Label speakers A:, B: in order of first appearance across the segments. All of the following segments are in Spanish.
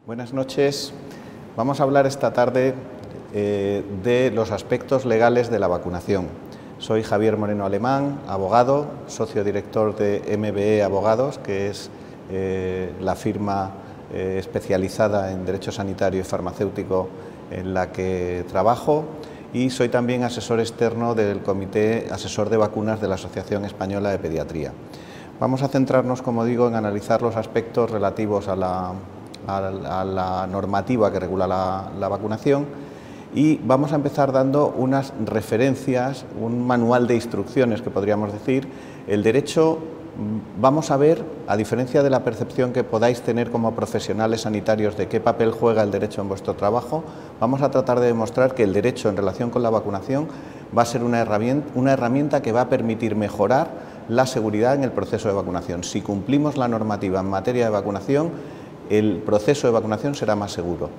A: Buenas noches. Vamos a hablar esta tarde de los aspectos legales de la vacunación. Soy Javier Moreno Alemán, abogado, socio director de MBE Abogados, que es la firma especializada en derecho sanitario y farmacéutico en la que trabajo, y soy también asesor externo del Comité Asesor de Vacunas de la Asociación Española de Pediatría. Vamos a centrarnos, como digo, en analizar los aspectos relativos a la normativa que regula la vacunación, y vamos a empezar dando unas referencias, un manual de instrucciones que podríamos decir. El derecho, vamos a ver, a diferencia de la percepción que podáis tener como profesionales sanitarios de qué papel juega el derecho en vuestro trabajo, vamos a tratar de demostrar que el derecho en relación con la vacunación va a ser una herramienta que va a permitir mejorar la seguridad en el proceso de vacunación. Si cumplimos la normativa en materia de vacunación, el proceso de vacunación será más seguro.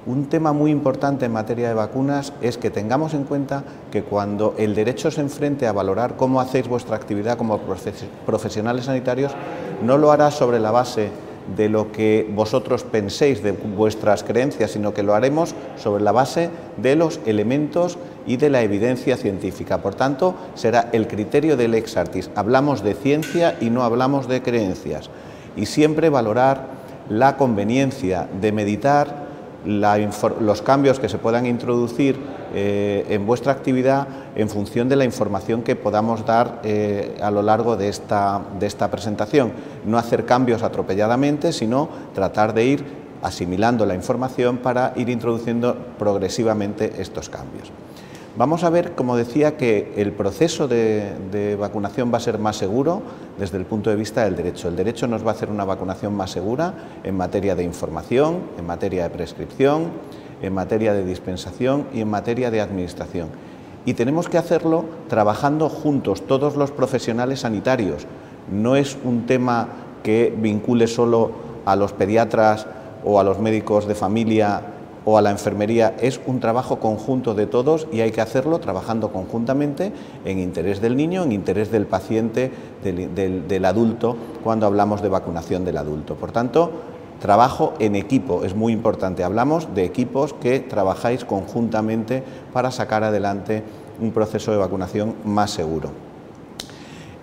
A: Un tema muy importante en materia de vacunas es que tengamos en cuenta que cuando el derecho se enfrente a valorar cómo hacéis vuestra actividad como profesionales sanitarios, no lo hará sobre la base de lo que vosotros penséis, de vuestras creencias, sino que lo haremos sobre la base de los elementos y de la evidencia científica. Por tanto, será el criterio del ex artis. Hablamos de ciencia y no hablamos de creencias. Y siempre valorar la conveniencia de meditar los cambios que se puedan introducir en vuestra actividad en función de la información que podamos dar a lo largo de esta presentación. No hacer cambios atropelladamente, sino tratar de ir asimilando la información para ir introduciendo progresivamente estos cambios. Vamos a ver, como decía, que el proceso de vacunación va a ser más seguro desde el punto de vista del derecho. El derecho nos va a hacer una vacunación más segura en materia de información, en materia de prescripción, en materia de dispensación y en materia de administración. Y tenemos que hacerlo trabajando juntos, todos los profesionales sanitarios. No es un tema que vincule solo a los pediatras o a los médicos de familia o a la enfermería. Es un trabajo conjunto de todos y hay que hacerlo trabajando conjuntamente en interés del niño, en interés del paciente, del adulto, cuando hablamos de vacunación del adulto. Por tanto, trabajo en equipo es muy importante. Hablamos de equipos que trabajáis conjuntamente para sacar adelante un proceso de vacunación más seguro.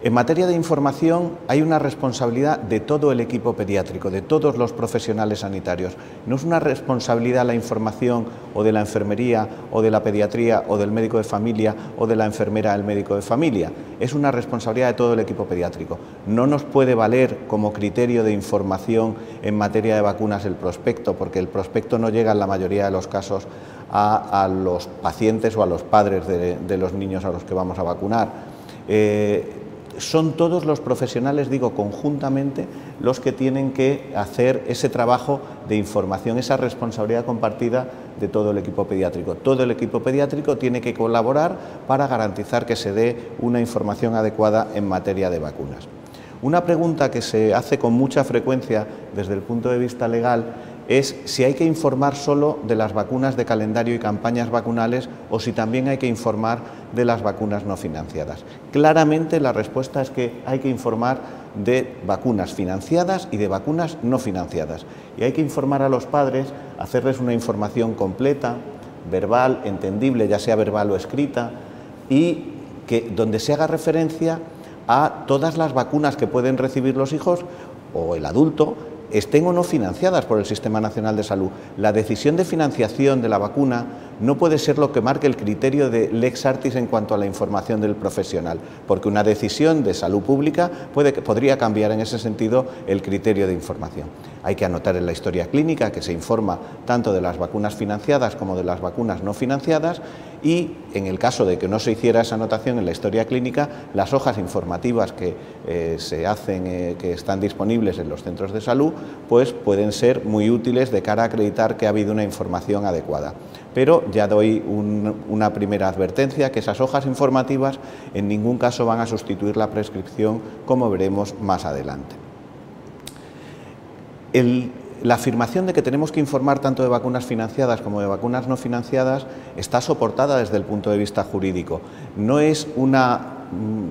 A: En materia de información hay una responsabilidad de todo el equipo pediátrico, de todos los profesionales sanitarios. No es una responsabilidad la información o de la enfermería o de la pediatría o del médico de familia o de la enfermera del médico de familia. Es una responsabilidad de todo el equipo pediátrico. No nos puede valer como criterio de información en materia de vacunas el prospecto, porque el prospecto no llega en la mayoría de los casos a los pacientes o a los padres de los niños a los que vamos a vacunar. Son todos los profesionales, digo, conjuntamente, los que tienen que hacer ese trabajo de información, esa responsabilidad compartida de todo el equipo pediátrico. Todo el equipo pediátrico tiene que colaborar para garantizar que se dé una información adecuada en materia de vacunas. Una pregunta que se hace con mucha frecuencia desde el punto de vista legal es si hay que informar solo de las vacunas de calendario y campañas vacunales o si también hay que informar de las vacunas no financiadas. Claramente la respuesta es que hay que informar de vacunas financiadas y de vacunas no financiadas. Y hay que informar a los padres, hacerles una información completa, verbal, entendible, ya sea verbal o escrita, y donde se haga referencia a todas las vacunas que pueden recibir los hijos o el adulto, estén o no financiadas por el Sistema Nacional de Salud. La decisión de financiación de la vacuna no puede ser lo que marque el criterio de lex artis en cuanto a la información del profesional, porque una decisión de salud pública podría cambiar en ese sentido el criterio de información. Hay que anotar en la historia clínica que se informa tanto de las vacunas financiadas como de las vacunas no financiadas, y en el caso de que no se hiciera esa anotación en la historia clínica, las hojas informativas que se hacen, que están disponibles en los centros de salud, pues pueden ser muy útiles de cara a acreditar que ha habido una información adecuada. Pero ya doy una primera advertencia, que esas hojas informativas en ningún caso van a sustituir la prescripción, como veremos más adelante. La afirmación de que tenemos que informar tanto de vacunas financiadas como de vacunas no financiadas está soportada desde el punto de vista jurídico. No es una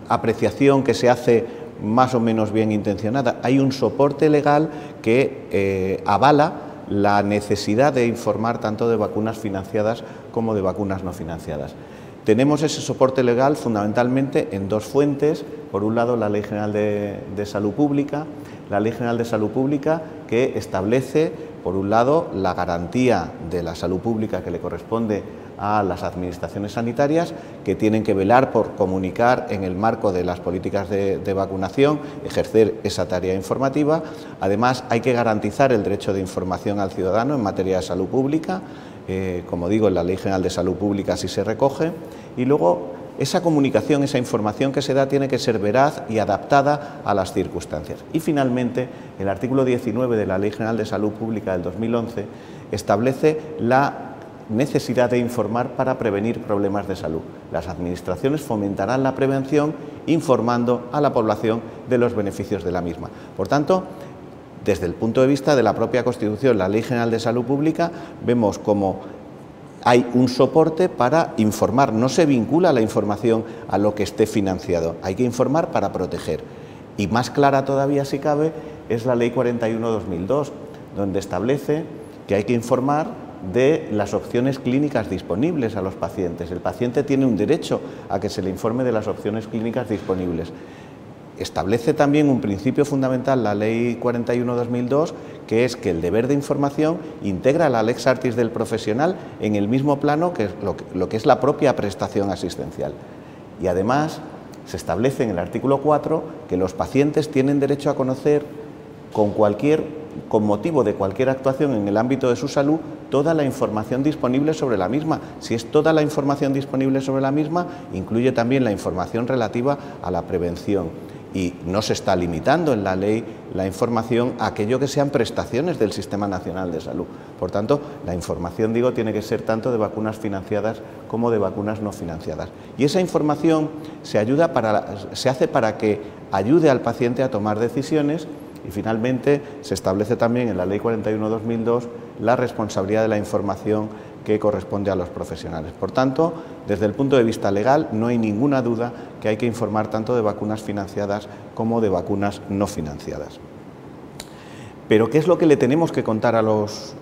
A: apreciación que se hace más o menos bien intencionada. Hay un soporte legal que avala la necesidad de informar tanto de vacunas financiadas como de vacunas no financiadas. Tenemos ese soporte legal fundamentalmente en dos fuentes. Por un lado, la Ley General de Salud Pública, que establece, por un lado, la garantía de la salud pública que le corresponde a las administraciones sanitarias, que tienen que velar por comunicar en el marco de las políticas de vacunación, ejercer esa tarea informativa. Además, hay que garantizar el derecho de información al ciudadano en materia de salud pública. Como digo, en la Ley General de Salud Pública así se recoge. Y luego, esa comunicación, esa información que se da tiene que ser veraz y adaptada a las circunstancias. Y finalmente, el artículo 19 de la Ley General de Salud Pública del 2011 establece la necesidad de informar para prevenir problemas de salud. Las administraciones fomentarán la prevención informando a la población de los beneficios de la misma. Por tanto, desde el punto de vista de la propia Constitución, la Ley General de Salud Pública, vemos cómo hay un soporte para informar. No se vincula la información a lo que esté financiado, hay que informar para proteger. Y más clara todavía, si cabe, es la Ley 41/2002, donde establece que hay que informar de las opciones clínicas disponibles a los pacientes. El paciente tiene un derecho a que se le informe de las opciones clínicas disponibles. Establece también un principio fundamental la Ley 41/2002, que es que el deber de información integra la lex artis del profesional en el mismo plano que lo que es la propia prestación asistencial. Y además se establece en el artículo 4 que los pacientes tienen derecho a conocer con motivo de cualquier actuación en el ámbito de su salud toda la información disponible sobre la misma. Si es toda la información disponible sobre la misma, incluye también la información relativa a la prevención. Y no se está limitando en la ley la información a aquello que sean prestaciones del Sistema Nacional de Salud. Por tanto, la información, digo, tiene que ser tanto de vacunas financiadas como de vacunas no financiadas. Y esa información se hace para que ayude al paciente a tomar decisiones. Y finalmente se establece también en la Ley 41/2002 la responsabilidad de la información que corresponde a los profesionales. Por tanto, desde el punto de vista legal, no hay ninguna duda que hay que informar tanto de vacunas financiadas como de vacunas no financiadas. Pero, ¿qué es lo que le tenemos que contar a los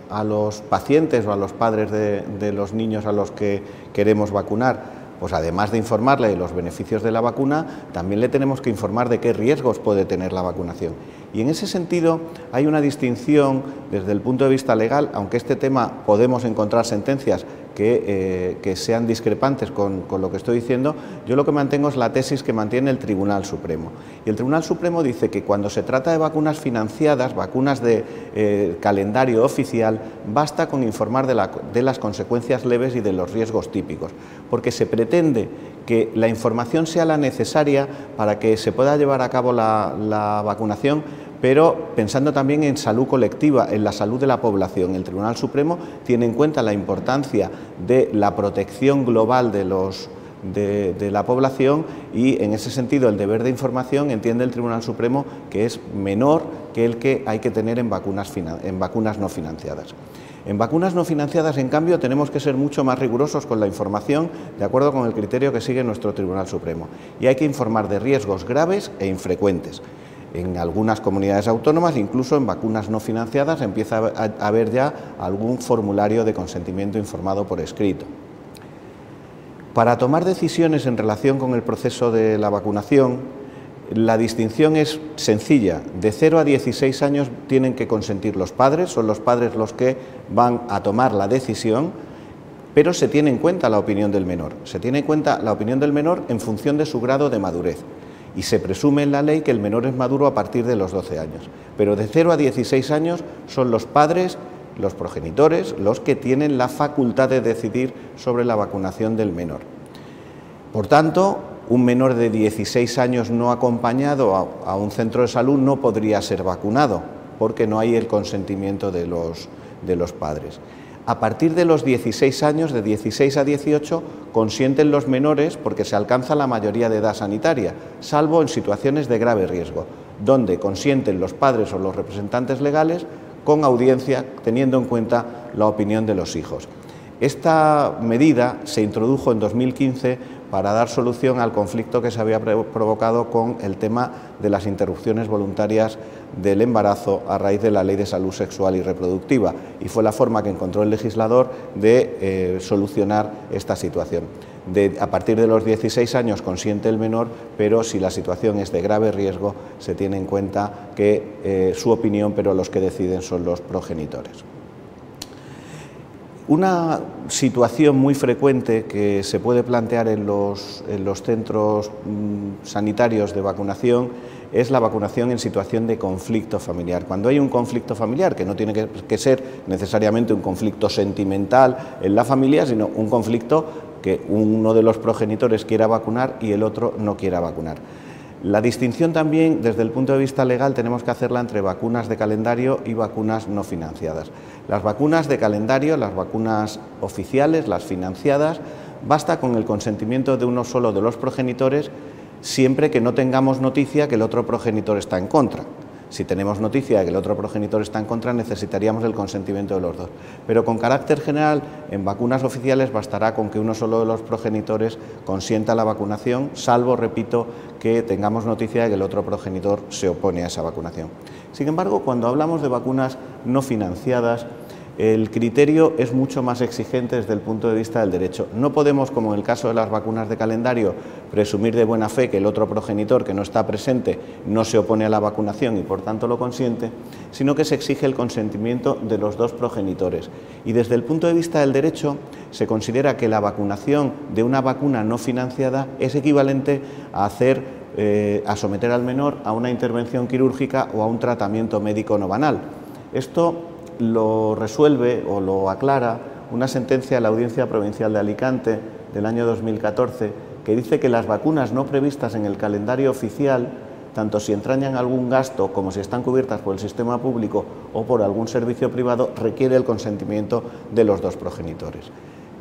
A: pacientes o a los padres de los niños a los que queremos vacunar? Pues además de informarle de los beneficios de la vacuna, también le tenemos que informar de qué riesgos puede tener la vacunación. Y en ese sentido hay una distinción desde el punto de vista legal, aunque este tema podemos encontrar sentencias que sean discrepantes con lo que estoy diciendo. Yo lo que mantengo es la tesis que mantiene el Tribunal Supremo. Y el Tribunal Supremo dice que cuando se trata de vacunas financiadas, vacunas de calendario oficial, basta con informar de las consecuencias leves y de los riesgos típicos, porque se pretende que la información sea la necesaria para que se pueda llevar a cabo la vacunación, pero pensando también en salud colectiva, en la salud de la población. El Tribunal Supremo tiene en cuenta la importancia de la protección global de la población y, en ese sentido, el deber de información entiende el Tribunal Supremo que es menor que el que hay que tener en vacunas no financiadas. En vacunas no financiadas, en cambio, tenemos que ser mucho más rigurosos con la información, de acuerdo con el criterio que sigue nuestro Tribunal Supremo. Y hay que informar de riesgos graves e infrecuentes. En algunas comunidades autónomas, incluso en vacunas no financiadas, empieza a haber ya algún formulario de consentimiento informado por escrito. Para tomar decisiones en relación con el proceso de la vacunación, la distinción es sencilla. De 0 a 16 años tienen que consentir los padres, son los padres los que van a tomar la decisión, pero se tiene en cuenta la opinión del menor. Se tiene en cuenta la opinión del menor en función de su grado de madurez. Y se presume en la ley que el menor es maduro a partir de los 12 años. Pero de 0 a 16 años son los padres, los progenitores, los que tienen la facultad de decidir sobre la vacunación del menor. Por tanto, un menor de 16 años no acompañado a un centro de salud no podría ser vacunado, porque no hay el consentimiento de los padres. A partir de los 16 años, de 16 a 18, consienten los menores porque se alcanza la mayoría de edad sanitaria, salvo en situaciones de grave riesgo, donde consienten los padres o los representantes legales con audiencia, teniendo en cuenta la opinión de los hijos. Esta medida se introdujo en 2015 para dar solución al conflicto que se había provocado con el tema de las interrupciones voluntarias del embarazo a raíz de la Ley de Salud Sexual y Reproductiva, y fue la forma que encontró el legislador de solucionar esta situación. A partir de los 16 años consiente el menor, pero si la situación es de grave riesgo se tiene en cuenta que su opinión, pero los que deciden son los progenitores. Una situación muy frecuente que se puede plantear en los centros sanitarios de vacunación es la vacunación en situación de conflicto familiar. Cuando hay un conflicto familiar, que no tiene que ser necesariamente un conflicto sentimental en la familia, sino un conflicto que uno de los progenitores quiera vacunar y el otro no quiera vacunar. La distinción también, desde el punto de vista legal, tenemos que hacerla entre vacunas de calendario y vacunas no financiadas. Las vacunas de calendario, las vacunas oficiales, las financiadas, basta con el consentimiento de uno solo de los progenitores, siempre que no tengamos noticia que el otro progenitor está en contra. Si tenemos noticia de que el otro progenitor está en contra, necesitaríamos el consentimiento de los dos. Pero con carácter general, en vacunas oficiales bastará con que uno solo de los progenitores consienta la vacunación, salvo, repito, que tengamos noticia de que el otro progenitor se opone a esa vacunación. Sin embargo, cuando hablamos de vacunas no financiadas, el criterio es mucho más exigente desde el punto de vista del derecho. No podemos, como en el caso de las vacunas de calendario, presumir de buena fe que el otro progenitor que no está presente no se opone a la vacunación y por tanto lo consiente, sino que se exige el consentimiento de los dos progenitores. Y desde el punto de vista del derecho se considera que la vacunación de una vacuna no financiada es equivalente a someter al menor a una intervención quirúrgica o a un tratamiento médico no banal. Esto lo resuelve o lo aclara una sentencia de la Audiencia Provincial de Alicante del año 2014 que dice que las vacunas no previstas en el calendario oficial, tanto si entrañan algún gasto como si están cubiertas por el sistema público o por algún servicio privado, requiere el consentimiento de los dos progenitores.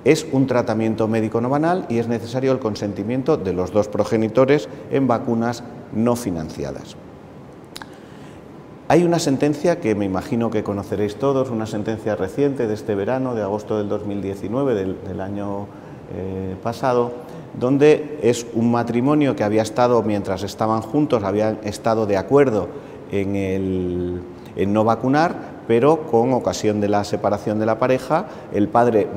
A: Es un tratamiento médico no banal y es necesario el consentimiento de los dos progenitores en vacunas no financiadas. Hay una sentencia que me imagino que conoceréis todos, una sentencia reciente de este verano, de agosto del 2019, del año pasado, donde es un matrimonio que había estado, mientras estaban juntos, habían estado de acuerdo en no vacunar, pero con ocasión de la separación de la pareja, el padre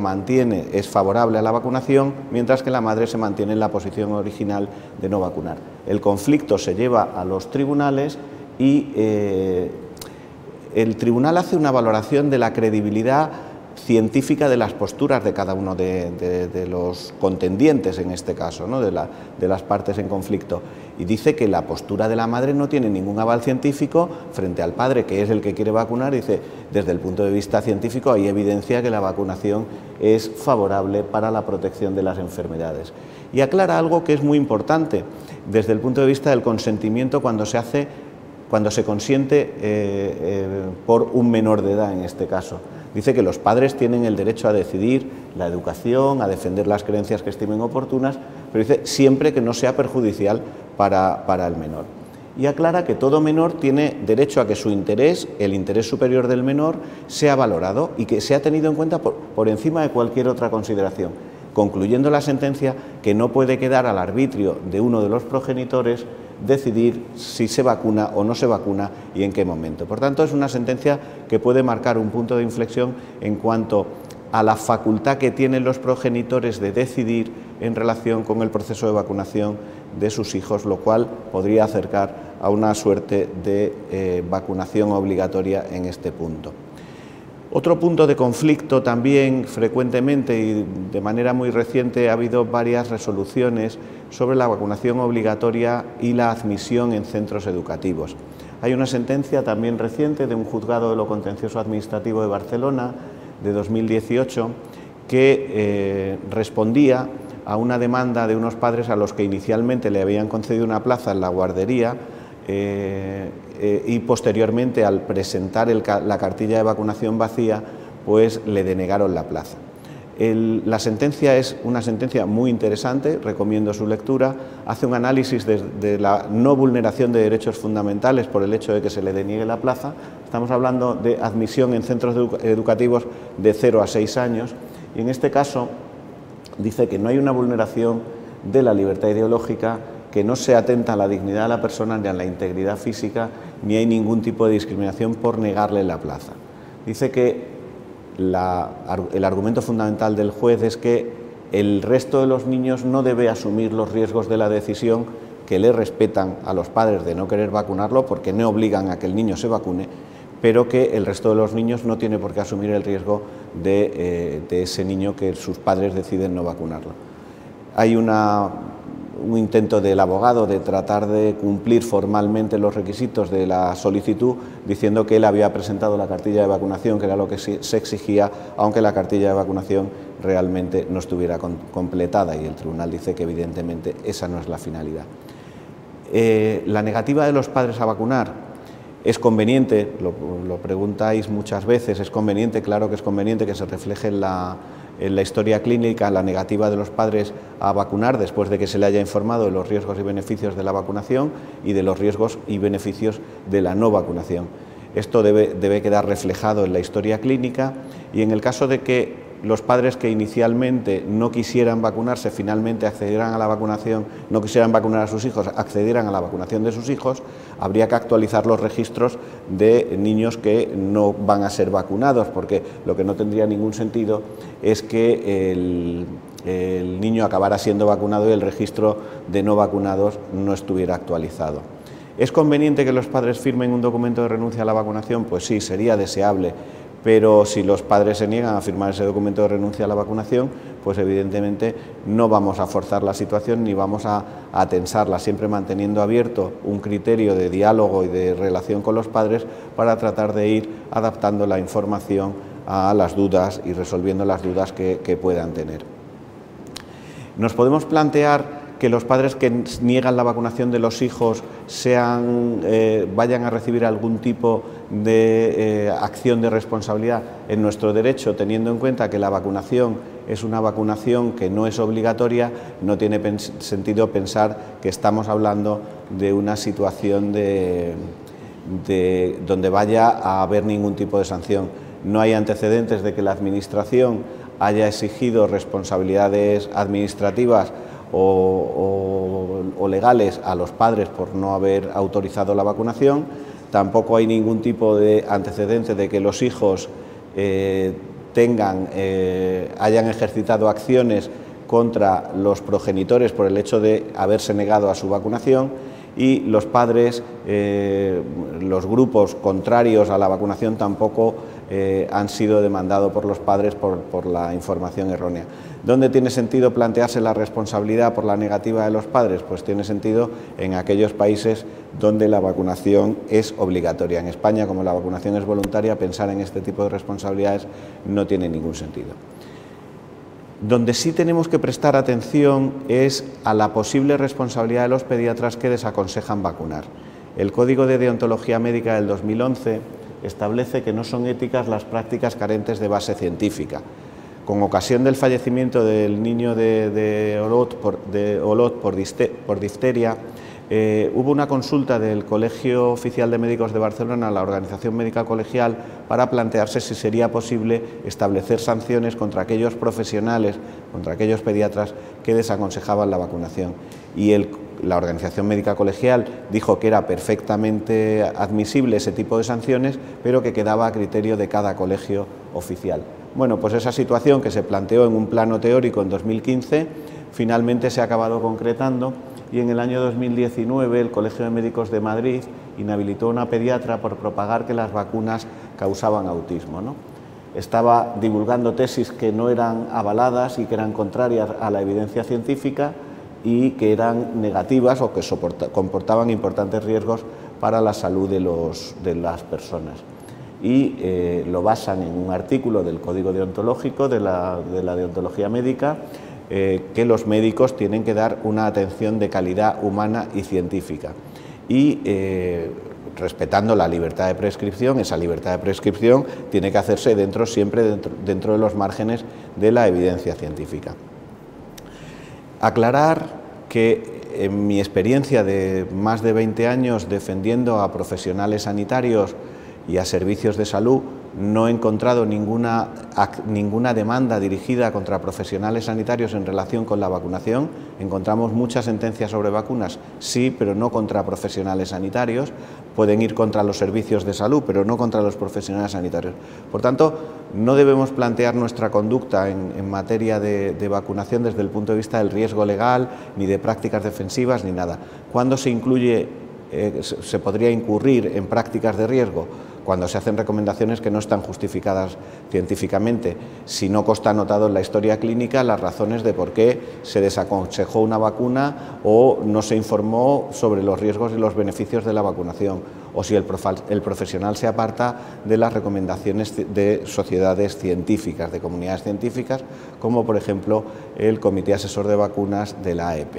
A: es favorable a la vacunación, mientras que la madre se mantiene en la posición original de no vacunar. El conflicto se lleva a los tribunales y el tribunal hace una valoración de la credibilidad científica de las posturas de cada uno de los contendientes, en este caso, ¿no? de las partes en conflicto, y dice que la postura de la madre no tiene ningún aval científico frente al padre, que es el que quiere vacunar. Dice, desde el punto de vista científico hay evidencia que la vacunación es favorable para la protección de las enfermedades. Y aclara algo que es muy importante desde el punto de vista del consentimiento cuando se consiente por un menor de edad, en este caso. Dice que los padres tienen el derecho a decidir la educación, a defender las creencias que estimen oportunas, pero dice siempre que no sea perjudicial para el menor. Y aclara que todo menor tiene derecho a que su interés, el interés superior del menor, sea valorado y que sea tenido en cuenta por encima de cualquier otra consideración, concluyendo la sentencia que no puede quedar al arbitrio de uno de los progenitores decidir si se vacuna o no se vacuna y en qué momento. Por tanto, es una sentencia que puede marcar un punto de inflexión en cuanto a la facultad que tienen los progenitores de decidir en relación con el proceso de vacunación de sus hijos, lo cual podría acercar a una suerte de vacunación obligatoria en este punto. Otro punto de conflicto también frecuentemente y de manera muy reciente ha habido varias resoluciones sobre la vacunación obligatoria y la admisión en centros educativos. Hay una sentencia también reciente de un juzgado de lo contencioso administrativo de Barcelona de 2018 que respondía a una demanda de unos padres a los que inicialmente le habían concedido una plaza en la guardería y posteriormente, al presentar la cartilla de vacunación vacía, pues le denegaron la plaza. La sentencia es una sentencia muy interesante, recomiendo su lectura. Hace un análisis de la no vulneración de derechos fundamentales por el hecho de que se le deniegue la plaza. Estamos hablando de admisión en centros educativos de 0 a 6 años y en este caso dice que no hay una vulneración de la libertad ideológica que no se atenta a la dignidad de la persona ni a la integridad física, ni hay ningún tipo de discriminación por negarle la plaza. Dice que el argumento fundamental del juez es que el resto de los niños no debe asumir los riesgos de la decisión que le respetan a los padres de no querer vacunarlo, porque no obligan a que el niño se vacune, pero que el resto de los niños no tiene por qué asumir el riesgo de ese niño que sus padres deciden no vacunarlo. Hay un intento del abogado de tratar de cumplir formalmente los requisitos de la solicitud, diciendo que él había presentado la cartilla de vacunación, que era lo que se exigía, aunque la cartilla de vacunación realmente no estuviera completada, y el tribunal dice que evidentemente esa no es la finalidad. La negativa de los padres a vacunar es conveniente, lo preguntáis muchas veces, es conveniente, claro que es conveniente que se refleje en la historia clínica la negativa de los padres a vacunar después de que se le haya informado de los riesgos y beneficios de la vacunación y de los riesgos y beneficios de la no vacunación. Esto debe quedar reflejado en la historia clínica, y en el caso de que los padres que inicialmente no quisieran vacunarse finalmente accedieran a la vacunación, no quisieran vacunar a sus hijos, accedieran a la vacunación de sus hijos, habría que actualizar los registros de niños que no van a ser vacunados, porque lo que no tendría ningún sentido es que el niño acabara siendo vacunado y el registro de no vacunados no estuviera actualizado. ¿Es conveniente que los padres firmen un documento de renuncia a la vacunación? Pues sí, sería deseable. Pero si los padres se niegan a firmar ese documento de renuncia a la vacunación, pues evidentemente no vamos a forzar la situación ni vamos a tensarla, siempre manteniendo abierto un criterio de diálogo y de relación con los padres para tratar de ir adaptando la información a las dudas y resolviendo las dudas que puedan tener. Nos podemos plantear que los padres que niegan la vacunación de los hijos vayan a recibir algún tipo de acción de responsabilidad en nuestro derecho, teniendo en cuenta que la vacunación es una vacunación que no es obligatoria. No tiene sentido pensar que estamos hablando de una situación donde vaya a haber ningún tipo de sanción. No hay antecedentes de que la Administración haya exigido responsabilidades administrativas o legales a los padres por no haber autorizado la vacunación. Tampoco hay ningún tipo de antecedente de que los hijos hayan ejercitado acciones contra los progenitores por el hecho de haberse negado a su vacunación, y los padres, los grupos contrarios a la vacunación tampoco han sido demandados por los padres por la información errónea. ¿Dónde tiene sentido plantearse la responsabilidad por la negativa de los padres? Pues tiene sentido en aquellos países donde la vacunación es obligatoria. En España, como la vacunación es voluntaria, pensar en este tipo de responsabilidades no tiene ningún sentido. Donde sí tenemos que prestar atención es a la posible responsabilidad de los pediatras que desaconsejan vacunar. El Código de Deontología Médica del 2011 establece que no son éticas las prácticas carentes de base científica. Con ocasión del fallecimiento del niño de Olot por difteria, hubo una consulta del Colegio Oficial de Médicos de Barcelona a la Organización Médica Colegial para plantearse si sería posible establecer sanciones contra aquellos profesionales, contra aquellos pediatras que desaconsejaban la vacunación. Y la Organización Médica Colegial dijo que era perfectamente admisible ese tipo de sanciones, pero que quedaba a criterio de cada colegio oficial. Bueno, pues esa situación que se planteó en un plano teórico en 2015, finalmente se ha acabado concretando, y en el año 2019 el Colegio de Médicos de Madrid inhabilitó a una pediatra por propagar que las vacunas causaban autismo, ¿no? Estaba divulgando tesis que no eran avaladas y que eran contrarias a la evidencia científica y que eran negativas o que comportaban importantes riesgos para la salud de las personas. Y lo basan en un artículo del Código Deontológico de la deontología médica, que los médicos tienen que dar una atención de calidad humana y científica, y respetando la libertad de prescripción. Esa libertad de prescripción tiene que hacerse siempre dentro de los márgenes de la evidencia científica. Aclarar que en mi experiencia de más de 20 años defendiendo a profesionales sanitarios y a servicios de salud no he encontrado ninguna demanda dirigida contra profesionales sanitarios en relación con la vacunación. Encontramos muchas sentencias sobre vacunas, sí, pero no contra profesionales sanitarios. Pueden ir contra los servicios de salud, pero no contra los profesionales sanitarios. Por tanto, no debemos plantear nuestra conducta en materia de vacunación desde el punto de vista del riesgo legal, ni de prácticas defensivas, ni nada. ¿Cuándo se podría incurrir en prácticas de riesgo? Cuando se hacen recomendaciones que no están justificadas científicamente, si no consta anotado en la historia clínica las razones de por qué se desaconsejó una vacuna o no se informó sobre los riesgos y los beneficios de la vacunación, o si el profesional se aparta de las recomendaciones de sociedades científicas, de comunidades científicas, como por ejemplo el Comité Asesor de Vacunas de la AEP.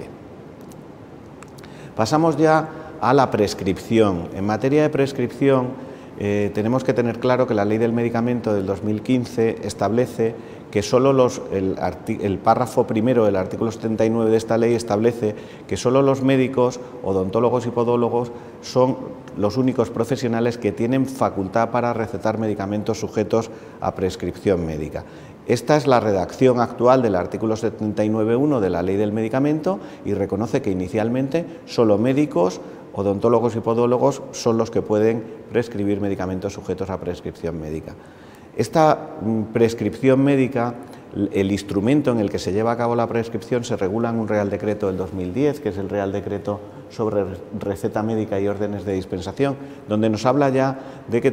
A: Pasamos ya a la prescripción. En materia de prescripción, tenemos que tener claro que la Ley del Medicamento del 2015 establece que solo el párrafo primero del artículo 79 de esta ley establece que solo los médicos, odontólogos y podólogos son los únicos profesionales que tienen facultad para recetar medicamentos sujetos a prescripción médica. Esta es la redacción actual del artículo 79.1 de la Ley del Medicamento y reconoce que inicialmente solo médicos, odontólogos y podólogos son los que pueden prescribir medicamentos sujetos a prescripción médica. Esta prescripción médica, el instrumento en el que se lleva a cabo la prescripción se regula en un Real Decreto del 2010, que es el Real Decreto sobre receta médica y órdenes de dispensación, donde nos habla ya de que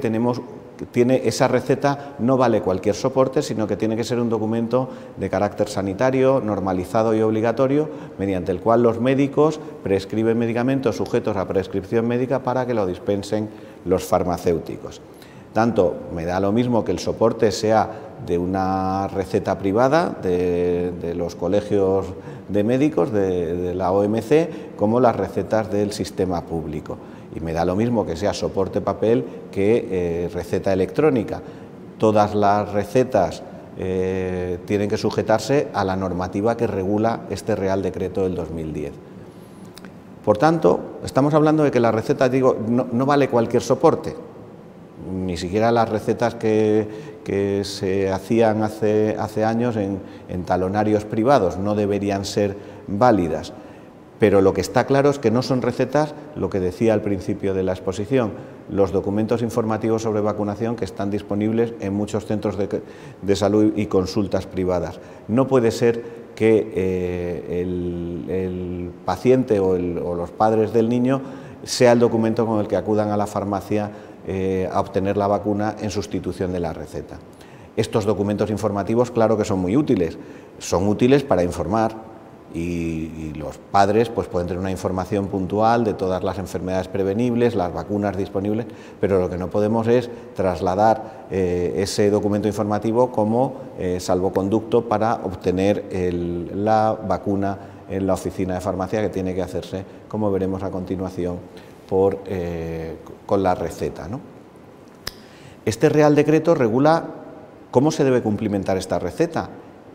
A: esa receta no vale cualquier soporte, sino que tiene que ser un documento de carácter sanitario, normalizado y obligatorio, mediante el cual los médicos prescriben medicamentos sujetos a prescripción médica para que lo dispensen los farmacéuticos. Tanto me da lo mismo que el soporte sea de una receta privada de los colegios de médicos, de la OMC, como las recetas del sistema público. Y me da lo mismo que sea soporte papel que receta electrónica. Todas las recetas tienen que sujetarse a la normativa que regula este Real Decreto del 2010. Por tanto, estamos hablando de que la receta, no vale cualquier soporte. Ni siquiera las recetas que se hacían hace años en talonarios privados no deberían ser válidas. Pero lo que está claro es que no son recetas, lo que decía al principio de la exposición, los documentos informativos sobre vacunación que están disponibles en muchos centros de salud y consultas privadas. No puede ser que el paciente o los padres del niño sea el documento con el que acudan a la farmacia a obtener la vacuna en sustitución de la receta. Estos documentos informativos, claro que son muy útiles, para informar. Y los padres pues pueden tener una información puntual de todas las enfermedades prevenibles, las vacunas disponibles, pero lo que no podemos es trasladar ese documento informativo como salvoconducto para obtener la vacuna en la oficina de farmacia, que tiene que hacerse, como veremos a continuación, con la receta, ¿no? Este Real Decreto regula cómo se debe cumplimentar esta receta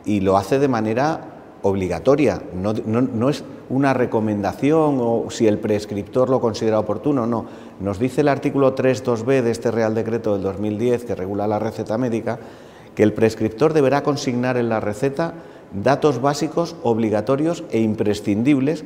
A: y lo hace de manera obligatoria, no es una recomendación o si el prescriptor lo considera oportuno, no. Nos dice el artículo 3.2b de este Real Decreto del 2010 que regula la receta médica que el prescriptor deberá consignar en la receta datos básicos obligatorios e imprescindibles,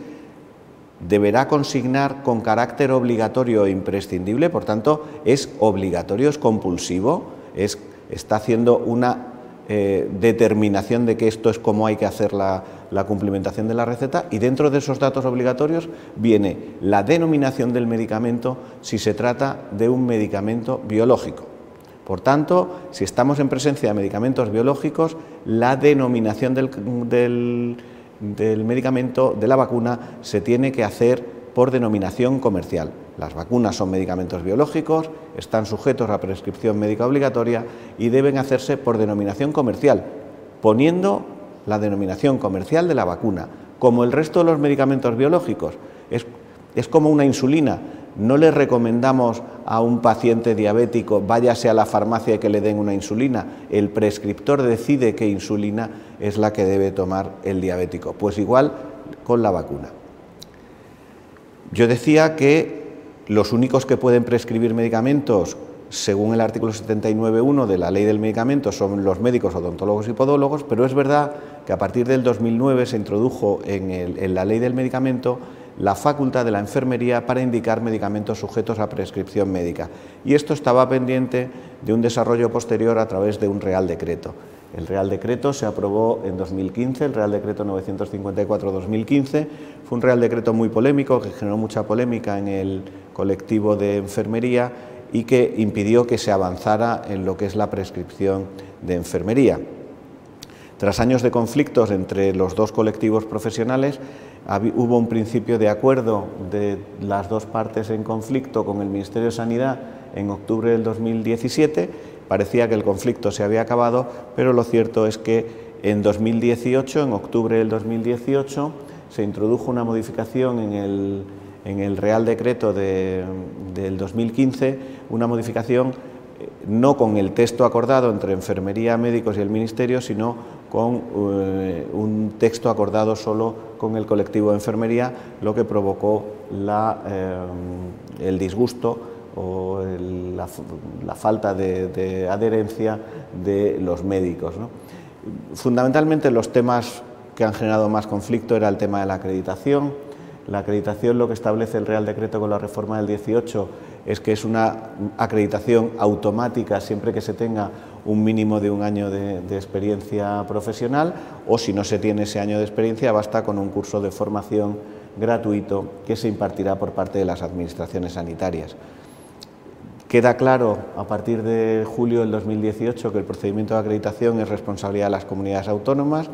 A: deberá consignar con carácter obligatorio e imprescindible, por tanto es obligatorio, es compulsivo, está haciendo una determinación de que esto es como hay que hacer la cumplimentación de la receta, y dentro de esos datos obligatorios viene la denominación del medicamento si se trata de un medicamento biológico. Por tanto, si estamos en presencia de medicamentos biológicos, la denominación del medicamento, de la vacuna, se tiene que hacer por denominación comercial. Las vacunas son medicamentos biológicos, están sujetos a prescripción médica obligatoria y deben hacerse por denominación comercial, poniendo la denominación comercial de la vacuna. Como el resto de los medicamentos biológicos, es como una insulina. No le recomendamos a un paciente diabético váyase a la farmacia y que le den una insulina. El prescriptor decide qué insulina es la que debe tomar el diabético. Pues igual con la vacuna. Yo decía que los únicos que pueden prescribir medicamentos según el artículo 79.1 de la Ley del Medicamento, son los médicos, odontólogos y podólogos, pero es verdad que a partir del 2009 se introdujo en la Ley del Medicamento la facultad de la enfermería para indicar medicamentos sujetos a prescripción médica, y esto estaba pendiente de un desarrollo posterior a través de un Real Decreto. El Real Decreto se aprobó en 2015, el Real Decreto 954/2015, fue un Real Decreto muy polémico, que generó mucha polémica en el colectivo de enfermería y que impidió que se avanzara en lo que es la prescripción de enfermería. Tras años de conflictos entre los dos colectivos profesionales, hubo un principio de acuerdo de las dos partes en conflicto con el Ministerio de Sanidad en octubre del 2017. Parecía que el conflicto se había acabado, pero lo cierto es que en 2018, en octubre del 2018, se introdujo una modificación en el Real Decreto del 2015, una modificación no con el texto acordado entre enfermería, médicos y el Ministerio, sino con un texto acordado solo con el colectivo de enfermería, lo que provocó el disgusto o la falta de adherencia de los médicos, ¿no? Fundamentalmente los temas que han generado más conflicto era el tema de la acreditación. La acreditación, lo que establece el Real Decreto con la reforma del 18 es que es una acreditación automática siempre que se tenga un mínimo de un año de experiencia profesional, o si no se tiene ese año de experiencia basta con un curso de formación gratuito que se impartirá por parte de las administraciones sanitarias. Queda claro a partir de julio del 2018 que el procedimiento de acreditación es responsabilidad de las comunidades autónomas.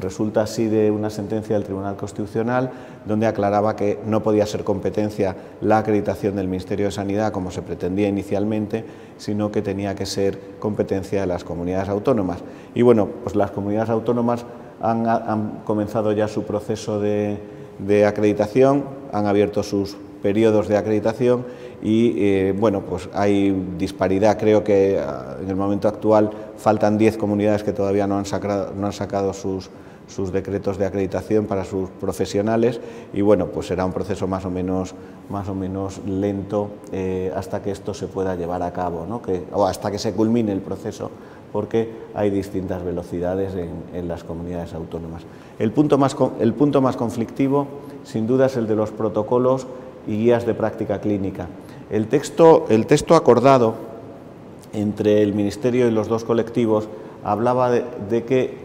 A: Resulta así de una sentencia del Tribunal Constitucional donde aclaraba que no podía ser competencia la acreditación del Ministerio de Sanidad como se pretendía inicialmente, sino que tenía que ser competencia de las comunidades autónomas. Y bueno, pues las comunidades autónomas han comenzado ya su proceso de acreditación, han abierto sus periodos de acreditación y bueno, pues hay disparidad. Creo que en el momento actual faltan 10 comunidades que todavía no han sacado sus decretos de acreditación para sus profesionales, y bueno, pues será un proceso más o menos lento hasta que esto se pueda llevar a cabo, ¿no? O hasta que se culmine el proceso, porque hay distintas velocidades en las comunidades autónomas. El punto más conflictivo, sin duda, es el de los protocolos y guías de práctica clínica. El texto acordado entre el Ministerio y los dos colectivos hablaba de que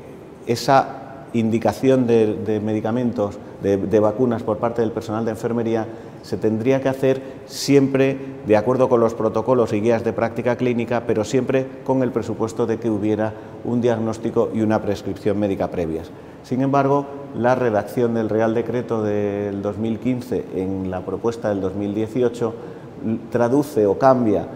A: esa indicación de medicamentos, de vacunas por parte del personal de enfermería, se tendría que hacer siempre de acuerdo con los protocolos y guías de práctica clínica, pero siempre con el presupuesto de que hubiera un diagnóstico y una prescripción médica previas. Sin embargo, la redacción del Real Decreto del 2015 en la propuesta del 2018 traduce o cambia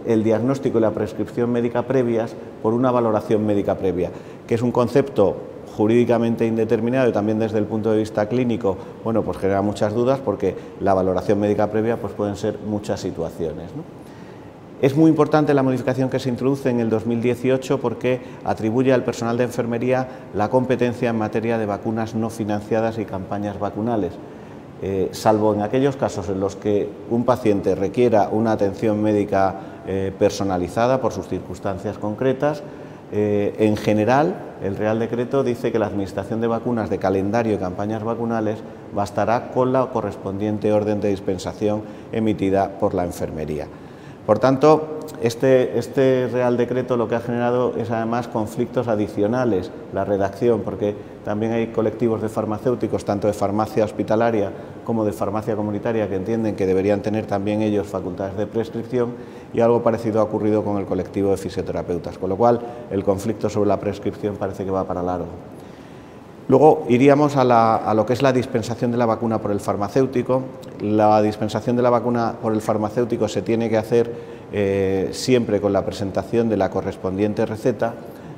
A: el diagnóstico y la prescripción médica previas por una valoración médica previa, que es un concepto jurídicamente indeterminado y también desde el punto de vista clínico, bueno, pues genera muchas dudas, porque la valoración médica previa pues pueden ser muchas situaciones, ¿no? Es muy importante la modificación que se introduce en el 2018 porque atribuye al personal de enfermería la competencia en materia de vacunas no financiadas y campañas vacunales, salvo en aquellos casos en los que un paciente requiera una atención médica personalizada por sus circunstancias concretas. En general, el Real Decreto dice que la administración de vacunas de calendario y campañas vacunales bastará con la correspondiente orden de dispensación emitida por la enfermería. Por tanto, este Real Decreto lo que ha generado es además conflictos adicionales, la redacción, porque también hay colectivos de farmacéuticos, tanto de farmacia hospitalaria como de farmacia comunitaria, que entienden que deberían tener también ellos facultades de prescripción, y algo parecido ha ocurrido con el colectivo de fisioterapeutas, con lo cual el conflicto sobre la prescripción parece que va para largo. Luego iríamos a lo que es la dispensación de la vacuna por el farmacéutico. La dispensación de la vacuna por el farmacéutico se tiene que hacer siempre con la presentación de la correspondiente receta,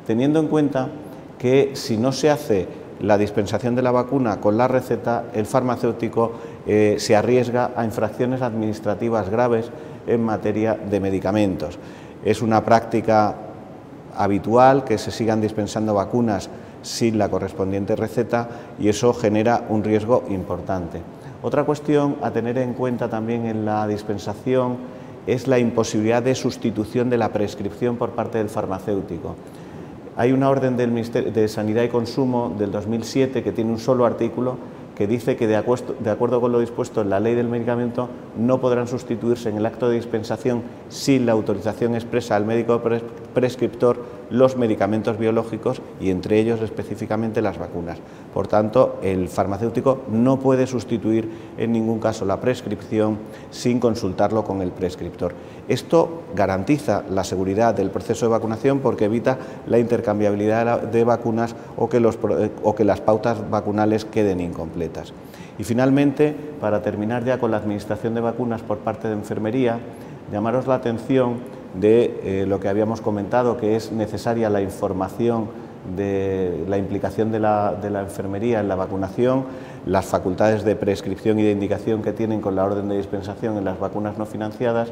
A: teniendo en cuenta que si no se hace la dispensación de la vacuna con la receta, el farmacéutico se arriesga a infracciones administrativas graves en materia de medicamentos. Es una práctica habitual que se sigan dispensando vacunas sin la correspondiente receta, y eso genera un riesgo importante. Otra cuestión a tener en cuenta también en la dispensación es la imposibilidad de sustitución de la prescripción por parte del farmacéutico. Hay una orden del Ministerio de Sanidad y Consumo del 2007 que tiene un solo artículo que dice que de acuerdo con lo dispuesto en la ley del medicamento no podrán sustituirse en el acto de dispensación sin la autorización expresa al médico prescriptor los medicamentos biológicos y entre ellos específicamente las vacunas. Por tanto, el farmacéutico no puede sustituir en ningún caso la prescripción sin consultarlo con el prescriptor. Esto garantiza la seguridad del proceso de vacunación porque evita la intercambiabilidad de vacunas o que las pautas vacunales queden incompletas. Y finalmente, para terminar ya con la administración de vacunas por parte de enfermería, llamaros la atención de lo que habíamos comentado, que es necesaria la información de la implicación de la enfermería en la vacunación, las facultades de prescripción y de indicación que tienen con la orden de dispensación en las vacunas no financiadas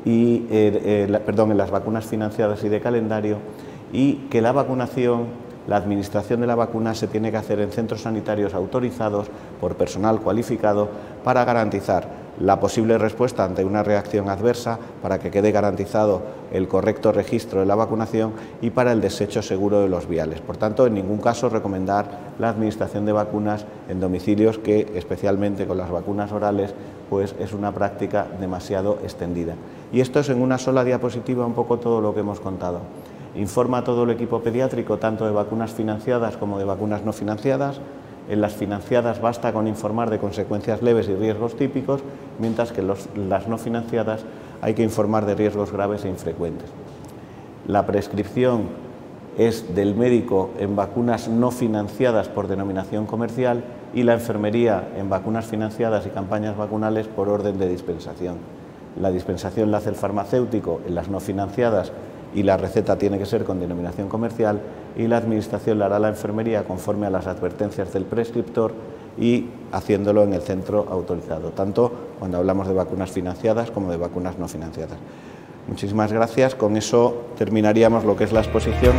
A: y en las vacunas financiadas y de calendario, y que la vacunación, la administración de la vacuna se tiene que hacer en centros sanitarios autorizados por personal cualificado para garantizar la posible respuesta ante una reacción adversa, para que quede garantizado el correcto registro de la vacunación y para el desecho seguro de los viales. Por tanto, en ningún caso recomendar la administración de vacunas en domicilios, que especialmente con las vacunas orales pues es una práctica demasiado extendida. Y esto es en una sola diapositiva un poco todo lo que hemos contado. Informa a todo el equipo pediátrico tanto de vacunas financiadas como de vacunas no financiadas. En las financiadas basta con informar de consecuencias leves y riesgos típicos, mientras que las no financiadas hay que informar de riesgos graves e infrecuentes. La prescripción es del médico en vacunas no financiadas por denominación comercial y la enfermería en vacunas financiadas y campañas vacunales por orden de dispensación. La dispensación la hace el farmacéutico en las no financiadas y la receta tiene que ser con denominación comercial, y la administración la hará la enfermería conforme a las advertencias del prescriptor y haciéndolo en el centro autorizado, tanto cuando hablamos de vacunas financiadas como de vacunas no financiadas. Muchísimas gracias. Con eso terminaríamos lo que es la exposición.